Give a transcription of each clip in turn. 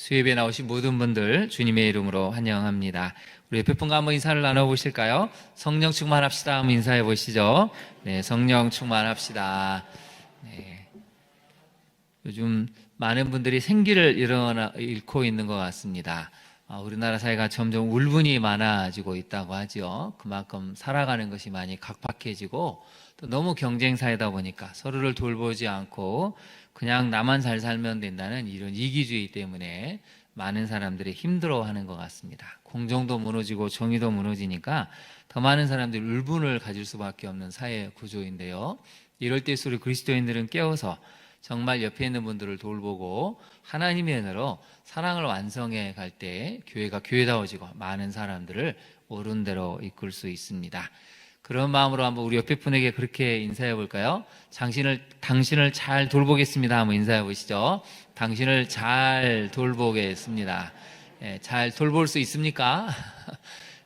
수협에 나오신 모든 분들 주님의 이름으로 환영합니다. 우리 옆에 분과 한번 인사를 나눠보실까요? 성령 충만합시다. 한번 인사해 보시죠. 네, 성령 충만합시다. 네. 요즘 많은 분들이 생기를 잃고 있는 것 같습니다. 우리나라 사회가 점점 울분이 많아지고 있다고 하죠. 그만큼 살아가는 것이 많이 각박해지고 또 너무 경쟁 사회다 보니까 서로를 돌보지 않고 그냥 나만 잘 살면 된다는 이런 이기주의 때문에 많은 사람들이 힘들어하는 것 같습니다. 공정도 무너지고 정의도 무너지니까 더 많은 사람들이 울분을 가질 수밖에 없는 사회 구조인데요. 이럴 때 우리 그리스도인들은 깨어서 정말 옆에 있는 분들을 돌보고 하나님의 은혜로 사랑을 완성해 갈 때 교회가 교회다워지고 많은 사람들을 옳은 대로 이끌 수 있습니다. 그런 마음으로 한번 우리 옆에 분에게 그렇게 인사해 볼까요? 당신을 잘 돌보겠습니다. 한번 인사해 보시죠. 당신을 잘 돌보겠습니다. 네, 잘 돌볼 수 있습니까?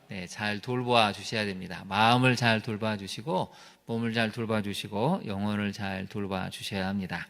네, 잘 돌보아 주셔야 됩니다. 마음을 잘 돌봐 주시고 몸을 잘 돌봐 주시고 영혼을 잘 돌봐 주셔야 합니다.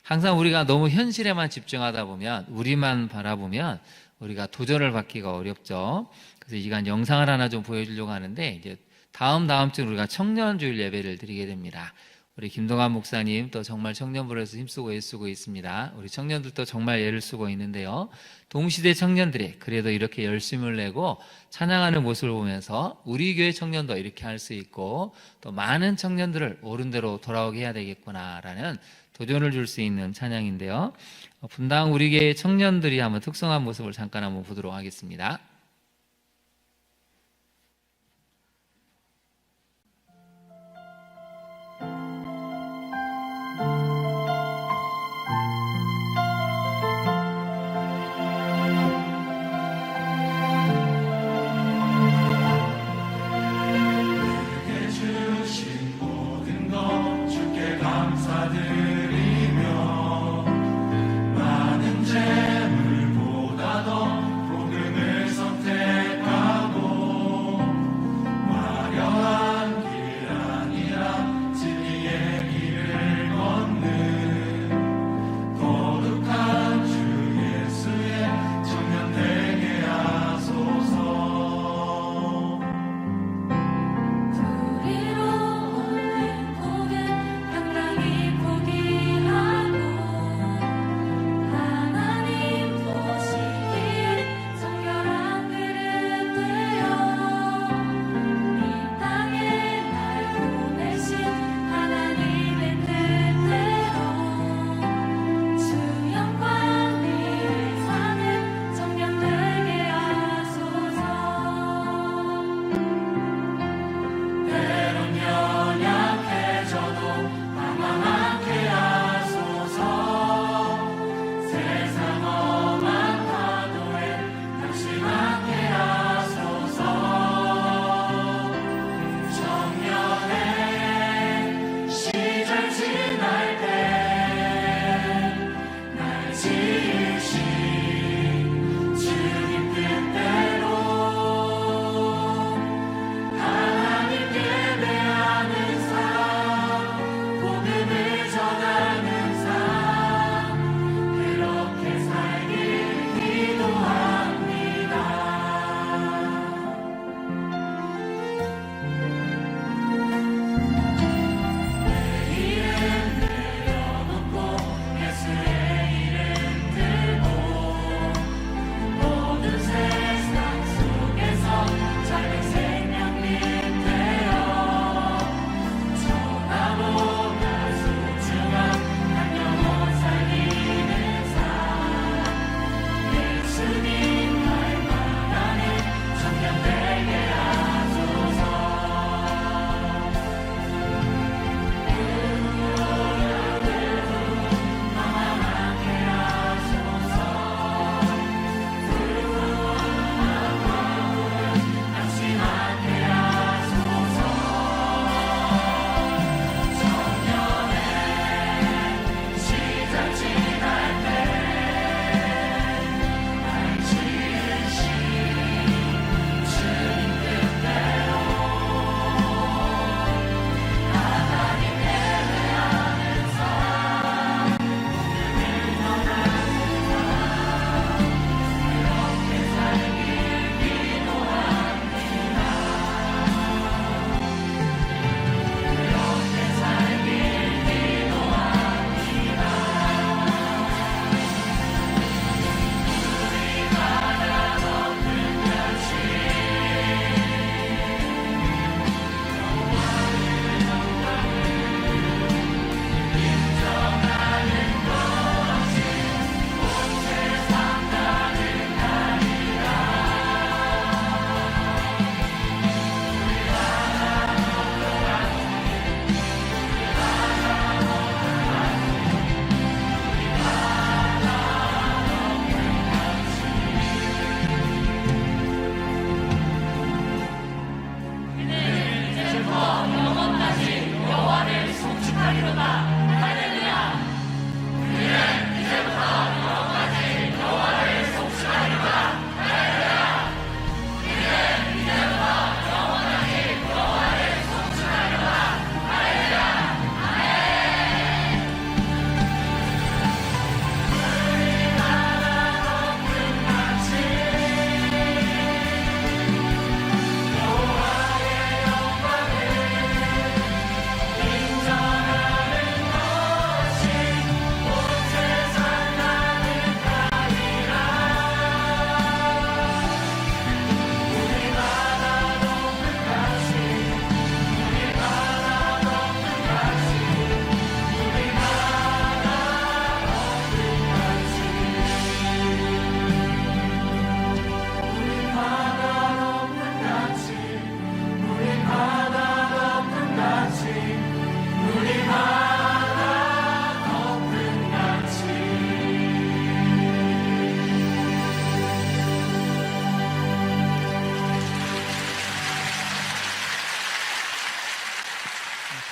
항상 우리가 너무 현실에만 집중하다 보면 우리만 바라보면 우리가 도전을 받기가 어렵죠. 그래서 이 시간 영상을 하나 좀 보여주려고 하는데 이제 다음 주 우리가 청년주일 예배를 드리게 됩니다. 우리 김동환 목사님 또 정말 청년부에서 힘쓰고 애쓰고 있습니다. 우리 청년들도 정말 애를 쓰고 있는데요. 동시대 청년들이 그래도 이렇게 열심을 내고 찬양하는 모습을 보면서 우리 교회 청년도 이렇게 할 수 있고 또 많은 청년들을 옳은 대로 돌아오게 해야 되겠구나라는 도전을 줄 수 있는 찬양인데요. 분당 우리 교회 청년들이 한번 특성한 모습을 잠깐 한번 보도록 하겠습니다. 많은 재물보다도 복음을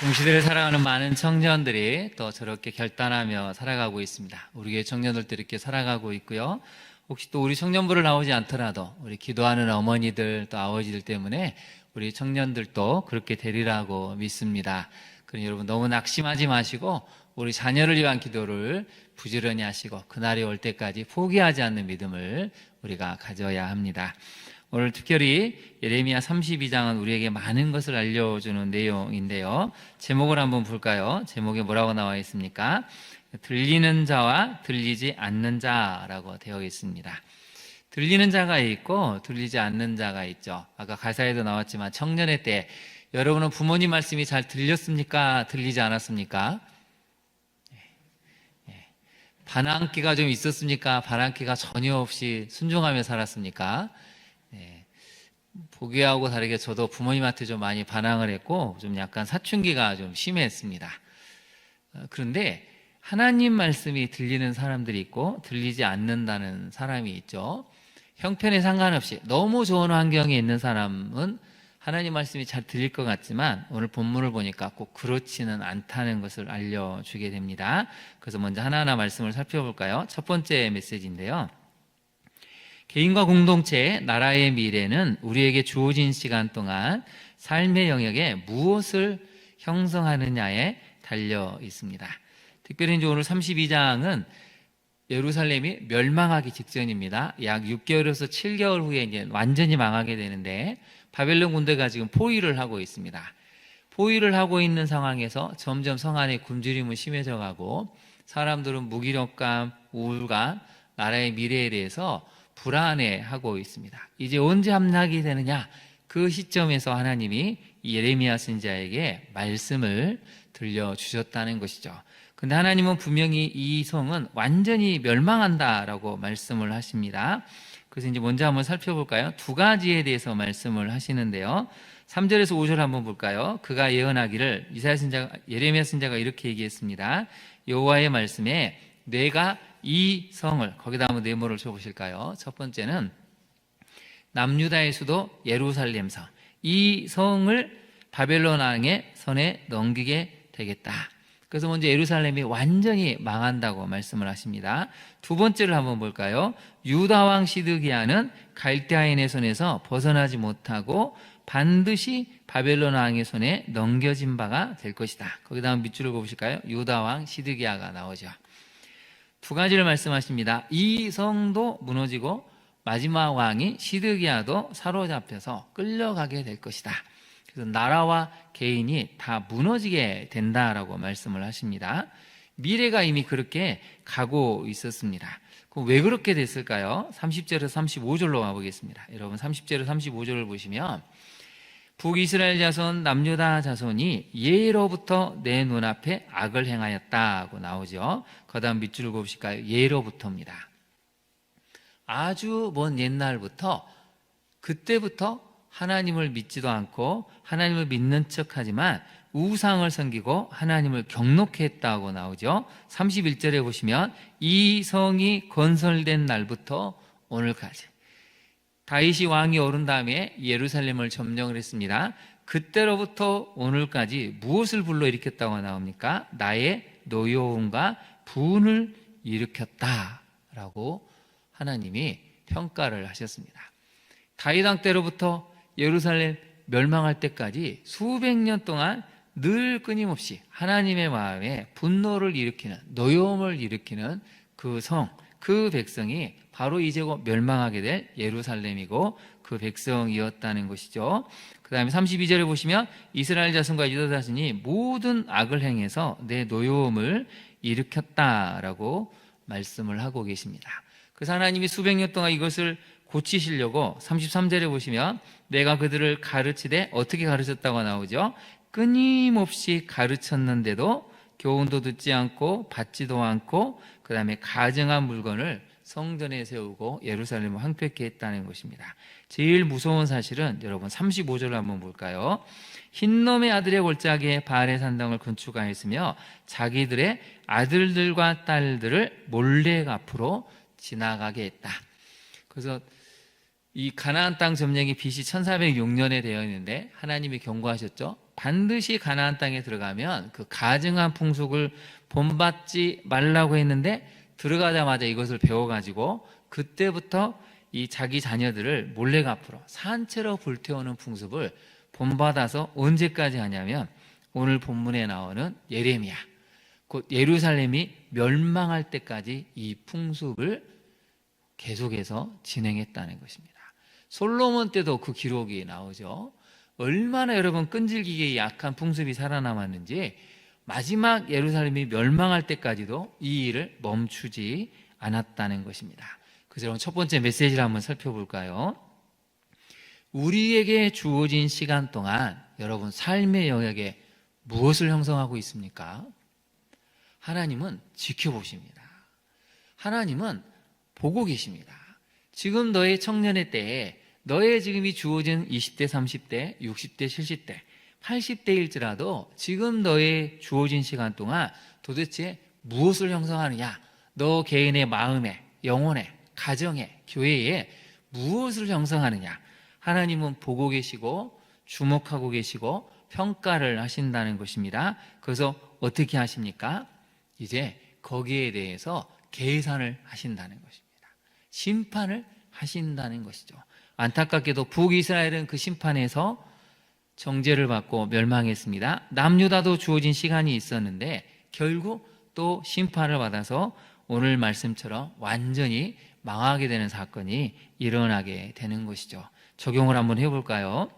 동시대를 살아가는 많은 청년들이 또 저렇게 결단하며 살아가고 있습니다. 우리 교회 청년들도 이렇게 살아가고 있고요. 혹시 또 우리 청년부를 나오지 않더라도 우리 기도하는 어머니들 또 아버지들 때문에 우리 청년들도 그렇게 되리라고 믿습니다. 그러니 여러분 너무 낙심하지 마시고 우리 자녀를 위한 기도를 부지런히 하시고 그날이 올 때까지 포기하지 않는 믿음을 우리가 가져야 합니다. 오늘 특별히 예레미야 32장은 우리에게 많은 것을 알려주는 내용인데요. 제목을 한번 볼까요? 제목에 뭐라고 나와 있습니까? 들리는 자와 들리지 않는 자라고 되어 있습니다. 들리는 자가 있고 들리지 않는 자가 있죠. 아까 가사에도 나왔지만 청년의 때 여러분은 부모님 말씀이 잘 들렸습니까? 들리지 않았습니까? 반항기가 좀 있었습니까? 반항기가 전혀 없이 순종하며 살았습니까? 보기하고 다르게 저도 부모님한테 좀 많이 반항을 했고 좀 약간 사춘기가 좀 심했습니다. 그런데 하나님 말씀이 들리는 사람들이 있고 들리지 않는다는 사람이 있죠. 형편에 상관없이 너무 좋은 환경에 있는 사람은 하나님 말씀이 잘 들릴 것 같지만 오늘 본문을 보니까 꼭 그렇지는 않다는 것을 알려주게 됩니다. 그래서 먼저 하나하나 말씀을 살펴볼까요? 첫 번째 메시지인데요. 개인과 공동체, 나라의 미래는 우리에게 주어진 시간 동안 삶의 영역에 무엇을 형성하느냐에 달려 있습니다. 특별히 이제 오늘 32장은 예루살렘이 멸망하기 직전입니다. 약 6개월에서 7개월 후에 이제 완전히 망하게 되는데 바벨론 군대가 지금 포위를 하고 있습니다. 포위를 하고 있는 상황에서 점점 성 안의 굶주림은 심해져 가고 사람들은 무기력감, 우울감, 나라의 미래에 대해서 불안해하고 있습니다. 이제 언제 함락이 되느냐? 그 시점에서 하나님이 예레미야 선지자에게 말씀을 들려주셨다는 것이죠. 근데 하나님은 분명히 이 성은 완전히 멸망한다라고 말씀을 하십니다. 그래서 이제 먼저 한번 살펴볼까요? 두 가지에 대해서 말씀을 하시는데요. 3절에서 5절 한번 볼까요? 그가 예언하기를 예레미야 선지자가 이렇게 얘기했습니다. 여호와의 말씀에 내가 이 성을, 거기다 한번 네모를 쳐보실까요? 첫 번째는 남유다의 수도 예루살렘 성, 이 성을 바벨론 왕의 손에 넘기게 되겠다. 그래서 먼저 예루살렘이 완전히 망한다고 말씀을 하십니다. 두 번째를 한번 볼까요? 유다 왕 시드기야는 갈대아인의 손에서 벗어나지 못하고 반드시 바벨론 왕의 손에 넘겨진 바가 될 것이다. 거기다 한번 밑줄을 보실까요? 유다 왕 시드기야가 나오죠. 두 가지를 말씀하십니다. 이 성도 무너지고 마지막 왕이 시드기야도 사로잡혀서 끌려가게 될 것이다. 그래서 나라와 개인이 다 무너지게 된다라고 말씀을 하십니다. 미래가 이미 그렇게 가고 있었습니다. 그럼 왜 그렇게 됐을까요? 30절에서 35절로 가보겠습니다. 여러분 30절에서 35절을 보시면 북이스라엘 자손 남유다 자손이 예로부터 내 눈앞에 악을 행하였다고 나오죠. 그 다음 밑줄을 보실까요? 예로부터입니다. 아주 먼 옛날부터 그때부터 하나님을 믿지도 않고 하나님을 믿는 척하지만 우상을 섬기고 하나님을 경노케 했다고 나오죠. 31절에 보시면 이 성이 건설된 날부터 오늘까지 다윗이 왕이 오른 다음에 예루살렘을 점령을 했습니다. 그때로부터 오늘까지 무엇을 불러일으켰다고 나옵니까? 나의 노여움과 분을 일으켰다라고 하나님이 평가를 하셨습니다. 다윗 왕 때로부터 예루살렘 멸망할 때까지 수백 년 동안 늘 끊임없이 하나님의 마음에 분노를 일으키는, 노여움을 일으키는 그 성, 그 백성이 바로 이제 곧 멸망하게 될 예루살렘이고 그 백성이었다는 것이죠. 그 다음에 32절에 보시면 이스라엘 자손과 유다 자손이 모든 악을 행해서 내 노여움을 일으켰다라고 말씀을 하고 계십니다. 그래서 하나님이 수백 년 동안 이것을 고치시려고 33절에 보시면 내가 그들을 가르치되 어떻게 가르쳤다고 나오죠? 끊임없이 가르쳤는데도 교훈도 듣지 않고 받지도 않고 그 다음에 가증한 물건을 성전에 세우고 예루살렘을 황폐케 했다는 것입니다. 제일 무서운 사실은 여러분 35절을 한번 볼까요? 흰놈의 아들의 골짜기에 바알의 산당을 건축하였으며 자기들의 아들들과 딸들을 몰래 앞으로 지나가게 했다. 그래서 이 가나안 땅 점령이 BC 1406년에 되어 있는데 하나님이 경고하셨죠. 반드시 가나안 땅에 들어가면 그 가증한 풍속을 본받지 말라고 했는데 들어가자마자 이것을 배워가지고 그때부터 이 자기 자녀들을 몰래가 앞으로 산채로 불태우는 풍습을 본받아서 언제까지 하냐면 오늘 본문에 나오는 예레미야, 곧 예루살렘이 멸망할 때까지 이 풍습을 계속해서 진행했다는 것입니다. 솔로몬 때도 그 기록이 나오죠. 얼마나 여러분 끈질기게 약한 풍습이 살아남았는지 마지막 예루살렘이 멸망할 때까지도 이 일을 멈추지 않았다는 것입니다. 그래서 첫 번째 메시지를 한번 살펴볼까요? 우리에게 주어진 시간 동안 여러분 삶의 영역에 무엇을 형성하고 있습니까? 하나님은 지켜보십니다. 하나님은 보고 계십니다. 지금 너의 청년의 때에 너의 지금이 주어진 20대, 30대, 60대, 70대, 80대일지라도 지금 너의 주어진 시간 동안 도대체 무엇을 형성하느냐? 너 개인의 마음에, 영혼에, 가정에, 교회에 무엇을 형성하느냐? 하나님은 보고 계시고 주목하고 계시고 평가를 하신다는 것입니다. 그래서 어떻게 하십니까? 이제 거기에 대해서 계산을 하신다는 것입니다. 심판을 하신다는 것이죠. 안타깝게도 북이스라엘은 그 심판에서 정죄를 받고 멸망했습니다. 남유다도 주어진 시간이 있었는데 결국 또 심판을 받아서 오늘 말씀처럼 완전히 망하게 되는 사건이 일어나게 되는 것이죠. 적용을 한번 해볼까요?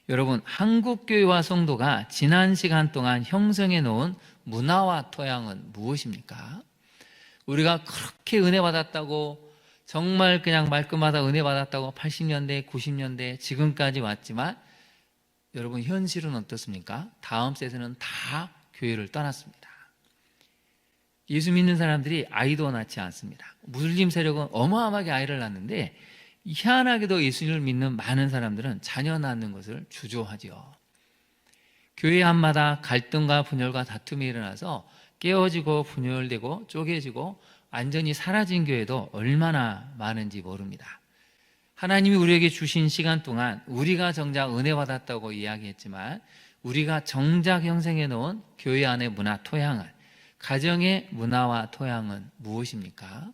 여러분, 한국교회와 성도가 지난 시간 동안 형성해 놓은 문화와 토양은 무엇입니까? 우리가 그렇게 은혜 받았다고 정말 그냥 말끝마다 은혜 받았다고 80년대, 90년대 지금까지 왔지만 여러분 현실은 어떻습니까? 다음 세대는 다 교회를 떠났습니다. 예수 믿는 사람들이 아이도 낳지 않습니다. 무슬림 세력은 어마어마하게 아이를 낳는데 희한하게도 예수님을 믿는 많은 사람들은 자녀 낳는 것을 주저하죠. 교회 한마다 갈등과 분열과 다툼이 일어나서 깨어지고 분열되고 쪼개지고 완전히 사라진 교회도 얼마나 많은지 모릅니다. 하나님이 우리에게 주신 시간 동안 우리가 정작 은혜 받았다고 이야기했지만 우리가 정작 형성해 놓은 교회 안의 문화 토양은, 가정의 문화와 토양은 무엇입니까?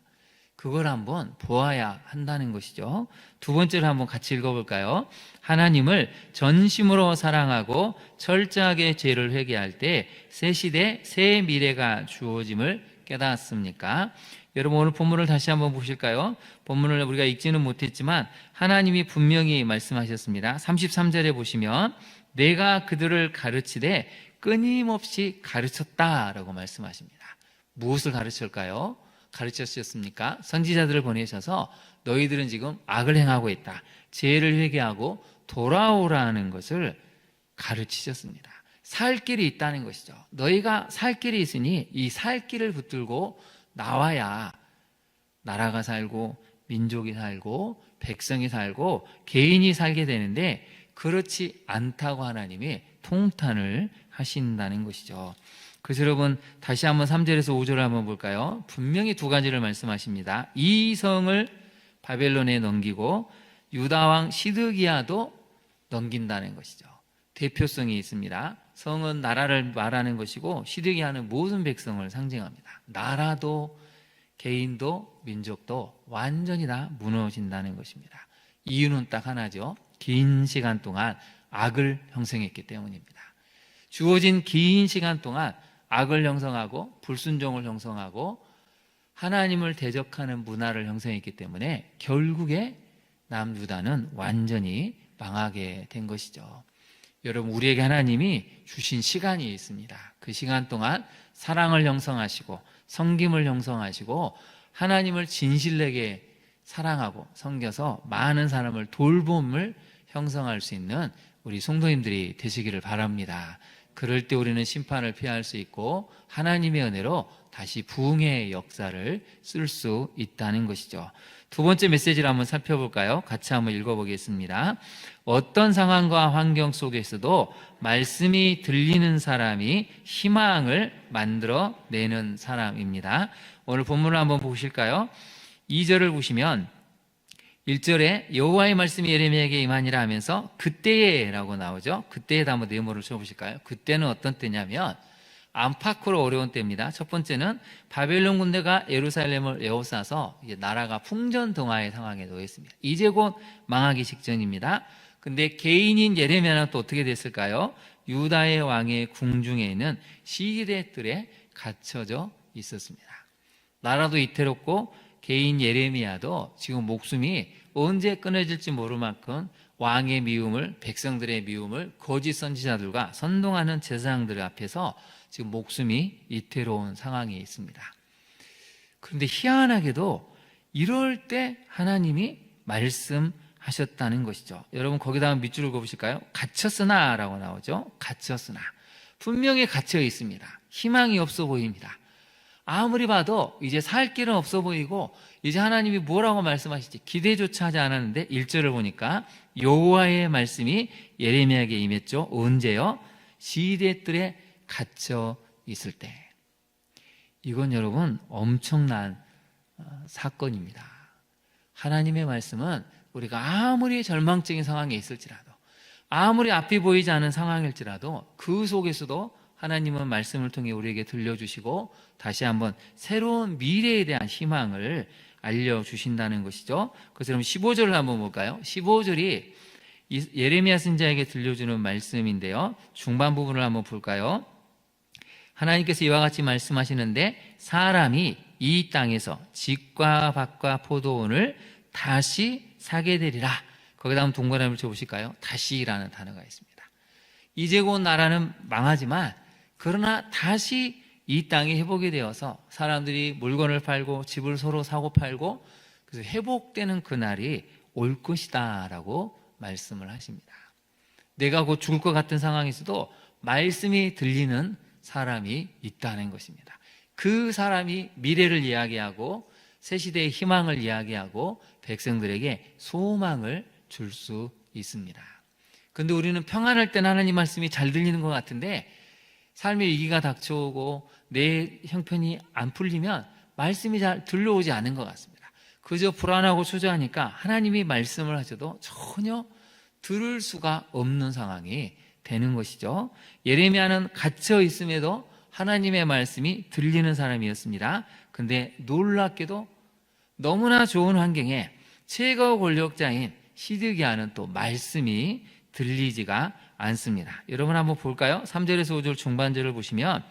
그걸 한번 보아야 한다는 것이죠. 두 번째로 한번 같이 읽어볼까요? 하나님을 전심으로 사랑하고 철저하게 죄를 회개할 때 새 시대 새 미래가 주어짐을 깨닫습니까? 여러분 오늘 본문을 다시 한번 보실까요? 본문을 우리가 읽지는 못했지만 하나님이 분명히 말씀하셨습니다. 33절에 보시면 내가 그들을 가르치되 끊임없이 가르쳤다라고 말씀하십니다. 무엇을 가르쳤을까요? 가르쳤습니까? 선지자들을 보내셔서 너희들은 지금 악을 행하고 있다. 죄를 회개하고 돌아오라는 것을 가르치셨습니다. 살 길이 있다는 것이죠. 너희가 살 길이 있으니 이 살 길을 붙들고 나와야 나라가 살고 민족이 살고 백성이 살고 개인이 살게 되는데 그렇지 않다고 하나님이 통탄을 하신다는 것이죠. 그래서 여러분 다시 한번 3절에서 5절을 한번 볼까요? 분명히 두 가지를 말씀하십니다. 이 성을 바벨론에 넘기고 유다왕 시드기야도 넘긴다는 것이죠. 대표성이 있습니다. 성은 나라를 말하는 것이고 시드기야는 모든 백성을 상징합니다. 나라도 개인도 민족도 완전히 다 무너진다는 것입니다. 이유는 딱 하나죠. 긴 시간 동안 악을 형성했기 때문입니다. 주어진 긴 시간 동안 악을 형성하고 불순종을 형성하고 하나님을 대적하는 문화를 형성했기 때문에 결국에 남유다는 완전히 망하게 된 것이죠. 여러분 우리에게 하나님이 주신 시간이 있습니다. 그 시간 동안 사랑을 형성하시고 섬김을 형성하시고 하나님을 진실되게 사랑하고 섬겨서 많은 사람을 돌봄을 형성할 수 있는 우리 성도님들이 되시기를 바랍니다. 그럴 때 우리는 심판을 피할 수 있고 하나님의 은혜로 다시 부흥의 역사를 쓸 수 있다는 것이죠. 두 번째 메시지를 한번 살펴볼까요? 같이 한번 읽어보겠습니다. 어떤 상황과 환경 속에서도 말씀이 들리는 사람이 희망을 만들어내는 사람입니다. 오늘 본문을 한번 보실까요? 2절을 보시면 1절에 여호와의 말씀이 예레미야에게 임하니라 하면서 그때에라고 나오죠. 그때에다 한번 네모를 쳐보실까요? 그때는 어떤 때냐면 안팎으로 어려운 때입니다. 첫 번째는 바벨론 군대가 예루살렘을 에워싸서 이제 나라가 풍전등화의 상황에 놓여 있습니다. 이제 곧 망하기 직전입니다. 근데 개인인 예레미야는 또 어떻게 됐을까요? 유다의 왕의 궁중에 있는 시대들에 갇혀져 있었습니다. 나라도 위태롭고 개인 예레미야도 지금 목숨이 언제 끊어질지 모를 만큼 왕의 미움을, 백성들의 미움을 거짓 선지자들과 선동하는 제사장들 앞에서 지금 목숨이 위태로운 상황에 있습니다. 그런데 희한하게도 이럴 때 하나님이 말씀하셨다는 것이죠. 여러분 거기다가 밑줄을 그어보실까요? 갇혔으나 라고 나오죠. 갇혔으나. 분명히 갇혀 있습니다. 희망이 없어 보입니다. 아무리 봐도 이제 살 길은 없어 보이고 이제 하나님이 뭐라고 말씀하실지 기대조차 하지 않았는데 1절을 보니까 여호와의 말씀이 예레미야에게 임했죠. 언제요? 시대들에 갇혀 있을 때. 이건 여러분 엄청난 사건입니다. 하나님의 말씀은 우리가 아무리 절망적인 상황에 있을지라도 아무리 앞이 보이지 않은 상황일지라도 그 속에서도 하나님은 말씀을 통해 우리에게 들려주시고 다시 한번 새로운 미래에 대한 희망을 알려주신다는 것이죠. 그래서 여러분 15절을 한번 볼까요? 15절이 예레미야 선지자에게 들려주는 말씀인데요. 중반 부분을 한번 볼까요? 하나님께서 이와 같이 말씀하시는데 사람이 이 땅에서 집과 밭과 포도원을 다시 사게 되리라. 거기다 한번 동그라미를 쳐보실까요? 다시라는 단어가 있습니다. 이제 곧 나라는 망하지만 그러나 다시 이 땅이 회복이 되어서 사람들이 물건을 팔고 집을 서로 사고 팔고 그래서 회복되는 그날이 올 것이다 라고 말씀을 하십니다. 내가 곧 죽을 것 같은 상황에서도 말씀이 들리는 사람이 있다는 것입니다. 그 사람이 미래를 이야기하고 새 시대의 희망을 이야기하고 백성들에게 소망을 줄 수 있습니다. 그런데 우리는 평안할 때는 하나님 말씀이 잘 들리는 것 같은데 삶의 위기가 닥쳐오고 내 형편이 안 풀리면 말씀이 잘 들려오지 않은 것 같습니다. 그저 불안하고 초조하니까 하나님이 말씀을 하셔도 전혀 들을 수가 없는 상황이 되는 것이죠. 예레미야는 갇혀 있음에도 하나님의 말씀이 들리는 사람이었습니다. 근데 놀랍게도 너무나 좋은 환경에 최고 권력자인 시드기야는 또 말씀이 들리지가 않습니다. 여러분 한번 볼까요? 3절에서 5절 중반절을 보시면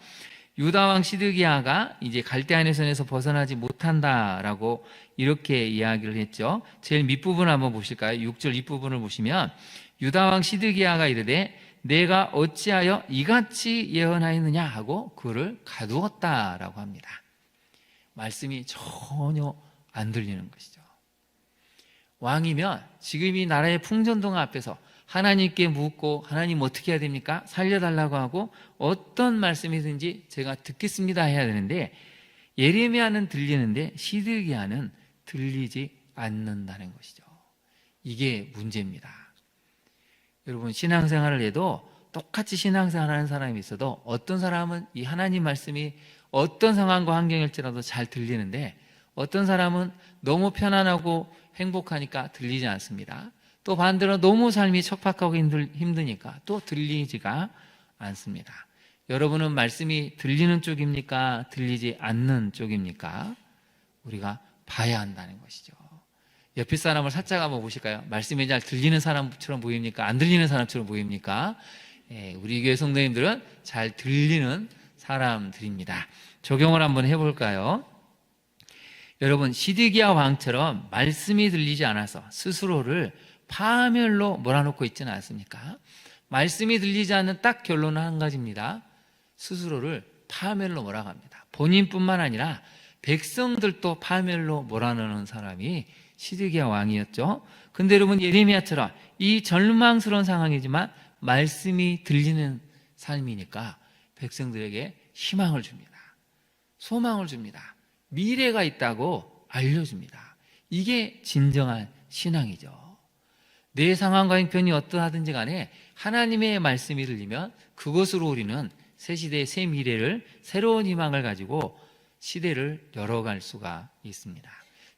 유다왕 시드기야가 이제 갈대아인의 손에서 벗어나지 못한다라고 이렇게 이야기를 했죠. 제일 밑부분 한번 보실까요? 6절 윗부분을 보시면 유다왕 시드기야가 이르되 내가 어찌하여 이같이 예언하였느냐 하고 그를 가두었다라고 합니다. 말씀이 전혀 안 들리는 것이죠. 왕이면 지금 이 나라의 풍전등화 앞에서 하나님께 묻고 하나님 어떻게 해야 됩니까? 살려달라고 하고 어떤 말씀이든지 제가 듣겠습니다 해야 되는데 예레미야는 들리는데 시드기야는 들리지 않는다는 것이죠. 이게 문제입니다. 여러분 신앙생활을 해도 똑같이 신앙생활하는 사람이 있어도 어떤 사람은 이 하나님 말씀이 어떤 상황과 환경일지라도 잘 들리는데 어떤 사람은 너무 편안하고 행복하니까 들리지 않습니다. 또 반대로 너무 삶이 척박하고 힘드니까 또 들리지가 않습니다. 여러분은 말씀이 들리는 쪽입니까? 들리지 않는 쪽입니까? 우리가 봐야 한다는 것이죠. 옆에 사람을 살짝 한번 보실까요? 말씀이 잘 들리는 사람처럼 보입니까? 안 들리는 사람처럼 보입니까? 우리 교회 성도님들은 잘 들리는 사람들입니다. 적용을 한번 해볼까요? 여러분 시드기야 왕처럼 말씀이 들리지 않아서 스스로를 파멸로 몰아놓고 있지는 않습니까? 말씀이 들리지 않는 딱 결론은 한 가지입니다. 스스로를 파멸로 몰아갑니다. 본인뿐만 아니라 백성들도 파멸로 몰아넣는 사람이 시드기야 왕이었죠. 근데 여러분 예레미야처럼 이 절망스러운 상황이지만 말씀이 들리는 삶이니까 백성들에게 희망을 줍니다. 소망을 줍니다. 미래가 있다고 알려줍니다. 이게 진정한 신앙이죠. 내 상황과 형편이 어떠하든지 간에 하나님의 말씀이 들리면 그것으로 우리는 새 시대의 새 미래를 새로운 희망을 가지고 시대를 열어갈 수가 있습니다.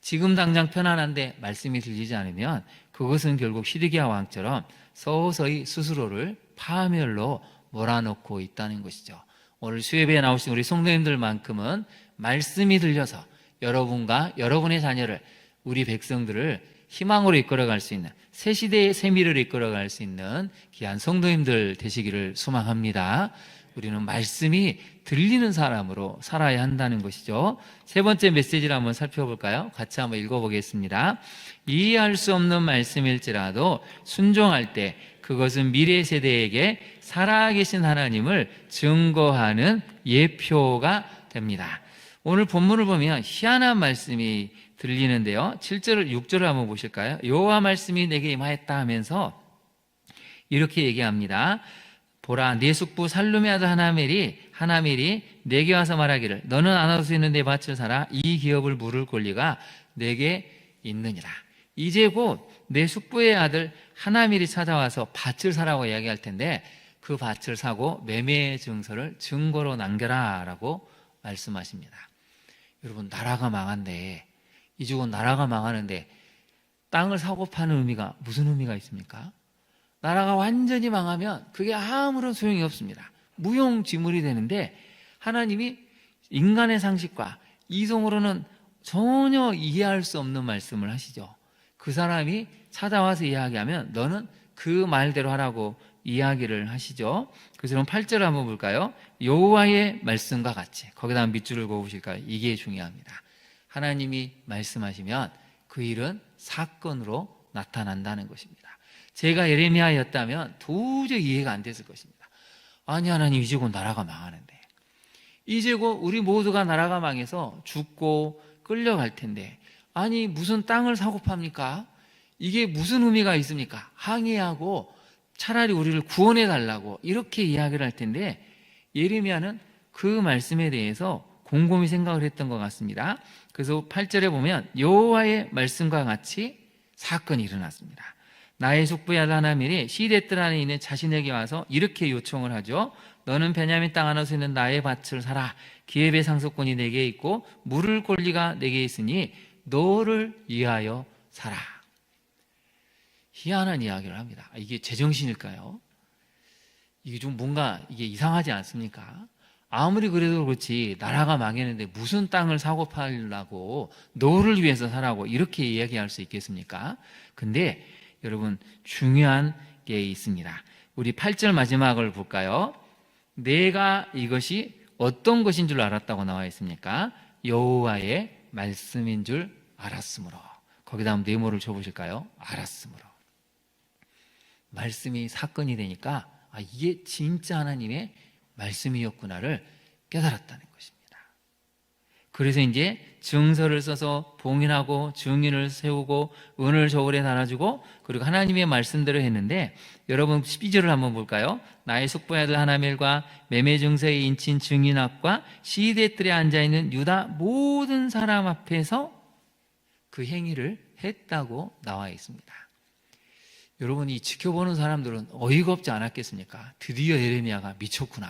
지금 당장 편안한데 말씀이 들리지 않으면 그것은 결국 시드기야 왕처럼 서서히 스스로를 파멸로 몰아넣고 있다는 것이죠. 오늘 수협에 나오신 우리 성도님들만큼은 말씀이 들려서 여러분과 여러분의 자녀를, 우리 백성들을 희망으로 이끌어갈 수 있는, 새 시대의 세미를 이끌어갈 수 있는 귀한 성도님들 되시기를 소망합니다. 우리는 말씀이 들리는 사람으로 살아야 한다는 것이죠. 세 번째 메시지를 한번 살펴볼까요? 같이 한번 읽어보겠습니다. 이해할 수 없는 말씀일지라도 순종할 때 그것은 미래 세대에게 살아계신 하나님을 증거하는 예표가 됩니다. 오늘 본문을 보면 희한한 말씀이 들리는데요. 7절, 6절을 한번 보실까요? 여호와 말씀이 내게 임하였다 하면서 이렇게 얘기합니다. 보라, 네 숙부 살룸의 아들 하나멜이 내게 와서 말하기를 너는 안 할 수 있는 내 밭을 사라. 이 기업을 물을 권리가 내게 있느니라. 이제 곧 내 숙부의 아들 하나멜이 찾아와서 밭을 사라고 이야기할 텐데 그 밭을 사고 매매 증서를 증거로 남겨라 라고 말씀하십니다. 여러분, 나라가 망한데, 이제곧 나라가 망하는데 땅을 사고 파는 의미가 무슨 의미가 있습니까? 나라가 완전히 망하면 그게 아무런 소용이 없습니다. 무용지물이 되는데 하나님이 인간의 상식과 이성으로는 전혀 이해할 수 없는 말씀을 하시죠. 그 사람이 찾아와서 이야기하면 너는 그 말대로 하라고 이야기를 하시죠. 그래서 그럼 8절을 한번 볼까요? 여호와의 말씀과 같이, 거기다 밑줄을 그어보실까요? 이게 중요합니다. 하나님이 말씀하시면 그 일은 사건으로 나타난다는 것입니다. 제가 예레미야였다면 도저히 이해가 안 됐을 것입니다. 아니, 하나님, 이제 곧 나라가 망하는데, 이제 곧 우리 모두가 나라가 망해서 죽고 끌려갈 텐데, 아니 무슨 땅을 사고 팝니까? 이게 무슨 의미가 있습니까? 항의하고 차라리 우리를 구원해 달라고 이렇게 이야기를 할 텐데, 예레미야는 그 말씀에 대해서 곰곰이 생각을 했던 것 같습니다. 그래서 8절에 보면 여호와의 말씀과 같이 사건이 일어났습니다. 나의 숙부의 아들 하나멜이 시대뜰 안에 있는 자신에게 와서 이렇게 요청을 하죠. 너는 베냐민 땅 안에 있는 나의 밭을 사라. 기업의 상속권이 내게 있고 물을 권리가 내게 있으니 너를 위하여 사라. 희한한 이야기를 합니다. 이게 제정신일까요? 이게 좀 뭔가 이게 이상하지 않습니까? 아무리 그래도 그렇지 나라가 망했는데 무슨 땅을 사고 팔라고 너를 위해서 사라고 이렇게 이야기할 수 있겠습니까? 근데 여러분, 중요한 게 있습니다. 우리 8절 마지막을 볼까요? 내가 이것이 어떤 것인 줄 알았다고 나와 있습니까? 여호와의 말씀인 줄 알았으므로. 거기다 한번 네모를 쳐보실까요? 알았으므로. 말씀이 사건이 되니까 이게 진짜 하나님의 말씀이었구나를 깨달았다는 것입니다. 그래서 이제 증서를 써서 봉인하고 증인을 세우고 은을 저울에 달아주고 그리고 하나님의 말씀대로 했는데, 여러분 12절을 한번 볼까요? 나의 숙부의 아들 하나멜과 매매 증서의 인친 증인학과 시대뜰에 앉아있는 유다 모든 사람 앞에서 그 행위를 했다고 나와 있습니다. 여러분이 지켜보는 사람들은 어이가 없지 않았겠습니까? 드디어 예레미야가 미쳤구나.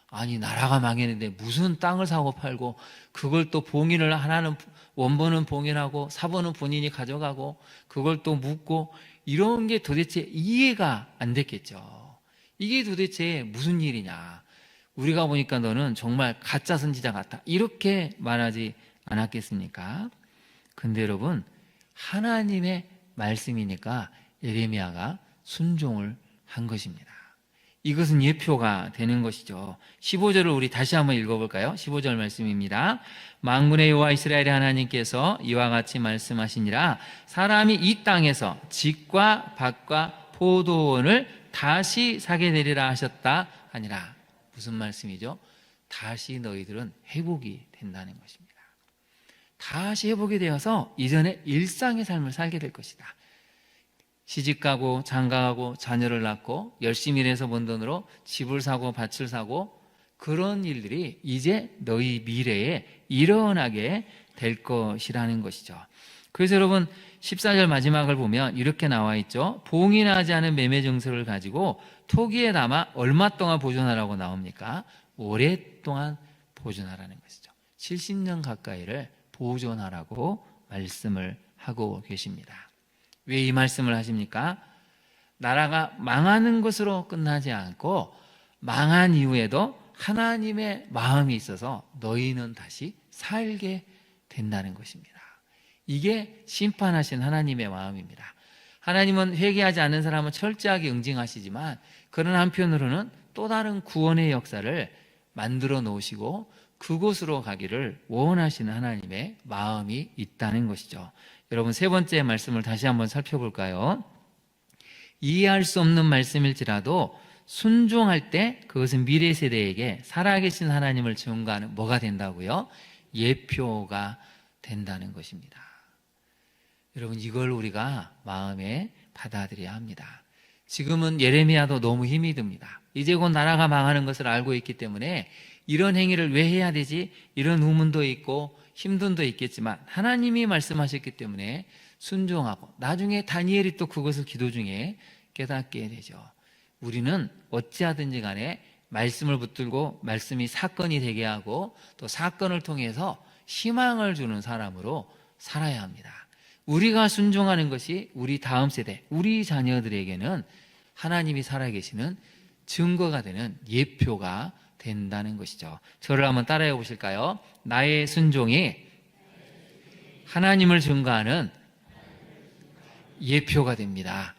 아니, 나라가 망했는데 무슨 땅을 사고 팔고 그걸 또 봉인을, 하나는 원본은 봉인하고 사본은 본인이 가져가고 그걸 또 묻고, 이런 게 도대체 이해가 안 됐겠죠. 이게 도대체 무슨 일이냐. 우리가 보니까 너는 정말 가짜 선지자 같다, 이렇게 말하지 않았겠습니까? 근데 여러분, 하나님의 말씀이니까 예레미야가 순종을 한 것입니다. 이것은 예표가 되는 것이죠. 15절을 우리 다시 한번 읽어볼까요? 15절 말씀입니다. 만군의 여호와 이스라엘의 하나님께서 이와 같이 말씀하시니라. 사람이 이 땅에서 집과 밭과 포도원을 다시 사게 되리라 하셨다 하니라. 무슨 말씀이죠? 다시 너희들은 회복이 된다는 것입니다. 다시 회복이 되어서 이전의 일상의 삶을 살게 될 것이다. 시집가고 장가가고 자녀를 낳고 열심히 일해서 번 돈으로 집을 사고 밭을 사고, 그런 일들이 이제 너희 미래에 일어나게 될 것이라는 것이죠. 그래서 여러분 14절 마지막을 보면 이렇게 나와 있죠. 봉인하지 않은 매매 증서를 가지고 토기에 담아 얼마 동안 보존하라고 나옵니까? 오랫동안 보존하라는 것이죠. 70년 가까이를 보존하라고 말씀을 하고 계십니다. 왜 이 말씀을 하십니까? 나라가 망하는 것으로 끝나지 않고 망한 이후에도 하나님의 마음이 있어서 너희는 다시 살게 된다는 것입니다. 이게 심판하신 하나님의 마음입니다. 하나님은 회개하지 않는 사람은 철저하게 응징하시지만 그런 한편으로는 또 다른 구원의 역사를 만들어 놓으시고 그곳으로 가기를 원하시는 하나님의 마음이 있다는 것이죠. 여러분, 세 번째 말씀을 다시 한번 살펴볼까요? 이해할 수 없는 말씀일지라도 순종할 때 그것은 미래 세대에게 살아계신 하나님을 증거하는 뭐가 된다고요? 예표가 된다는 것입니다. 여러분, 이걸 우리가 마음에 받아들여야 합니다. 지금은 예레미야도 너무 힘이 듭니다. 이제 곧 나라가 망하는 것을 알고 있기 때문에 이런 행위를 왜 해야 되지? 이런 의문도 있고 힘듦도 있겠지만 하나님이 말씀하셨기 때문에 순종하고 나중에 다니엘이 또 그것을 기도 중에 깨닫게 되죠. 우리는 어찌하든지 간에 말씀을 붙들고 말씀이 사건이 되게 하고 또 사건을 통해서 희망을 주는 사람으로 살아야 합니다. 우리가 순종하는 것이 우리 다음 세대, 우리 자녀들에게는 하나님이 살아계시는 증거가 되는 예표가 된다는 것이죠. 저를 한번 따라해 보실까요? 나의 순종이 하나님을 증거하는 예표가 됩니다.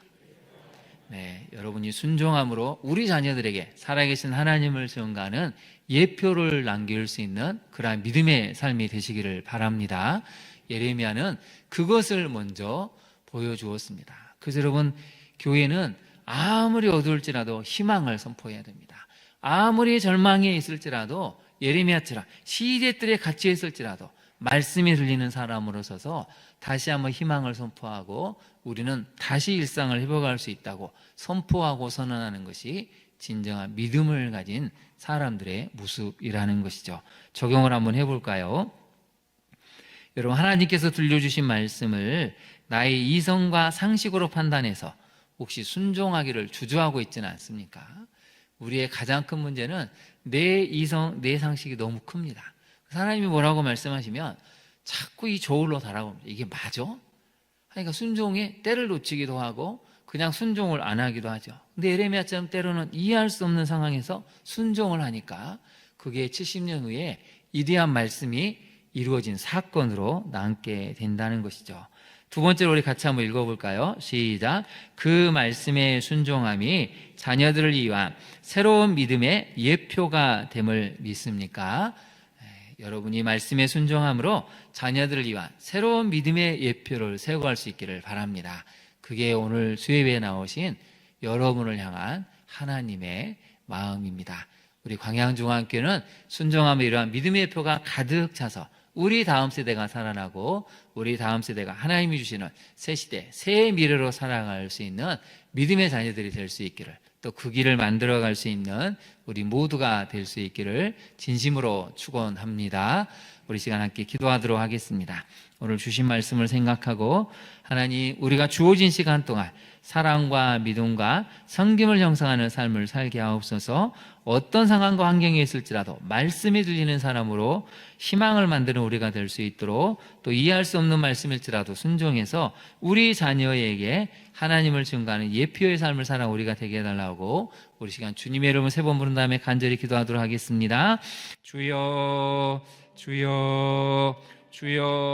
네, 여러분이 순종함으로 우리 자녀들에게 살아계신 하나님을 증거하는 예표를 남길 수 있는 그러한 믿음의 삶이 되시기를 바랍니다. 예레미야는 그것을 먼저 보여주었습니다. 그래서 여러분, 교회는 아무리 어두울지라도 희망을 선포해야 됩니다. 아무리 절망에 있을지라도 예레미야처럼 시대들에 갇혀 있을지라도 말씀이 들리는 사람으로 서서 다시 한번 희망을 선포하고 우리는 다시 일상을 회복할 수 있다고 선포하고 선언하는 것이 진정한 믿음을 가진 사람들의 모습이라는 것이죠. 적용을 한번 해볼까요? 여러분, 하나님께서 들려주신 말씀을 나의 이성과 상식으로 판단해서 혹시 순종하기를 주저하고 있지는 않습니까? 우리의 가장 큰 문제는 내 이성, 내 상식이 너무 큽니다. 하나님이 뭐라고 말씀하시면 자꾸 이 저울로 달아봅니다. 이게 맞아? 그러니까 순종에 때를 놓치기도 하고 그냥 순종을 안 하기도 하죠. 근데 예레미야처럼 때로는 이해할 수 없는 상황에서 순종을 하니까 그게 70년 후에 이대한 말씀이 이루어진 사건으로 남게 된다는 것이죠. 두 번째로 우리 같이 한번 읽어볼까요? 시작. 그 말씀의 순종함이 자녀들을 위한 새로운 믿음의 예표가 됨을 믿습니까? 여러분이 말씀에 순종함으로 자녀들을 위한 새로운 믿음의 예표를 세워갈 수 있기를 바랍니다. 그게 오늘 수요예배에 나오신 여러분을 향한 하나님의 마음입니다. 우리 광양중앙교회는 순종함에 이러한 믿음의 예표가 가득 차서 우리 다음 세대가 살아나고 우리 다음 세대가 하나님이 주시는 새 시대, 새 미래로 살아갈 수 있는 믿음의 자녀들이 될 수 있기를, 또 그 길을 만들어갈 수 있는 우리 모두가 될 수 있기를 진심으로 축원합니다. 우리 시간 함께 기도하도록 하겠습니다. 오늘 주신 말씀을 생각하고 하나님, 우리가 주어진 시간 동안 사랑과 믿음과 섬김을 형성하는 삶을 살게 하옵소서. 어떤 상황과 환경에 있을지라도 말씀이 들리는 사람으로 희망을 만드는 우리가 될 수 있도록, 또 이해할 수 없는 말씀일지라도 순종해서 우리 자녀에게 하나님을 증거하는 예표의 삶을 살아 우리가 되게 해달라고 우리 시간 주님의 이름을 세 번 부른 다음에 간절히 기도하도록 하겠습니다. 주여, 주여, 주여.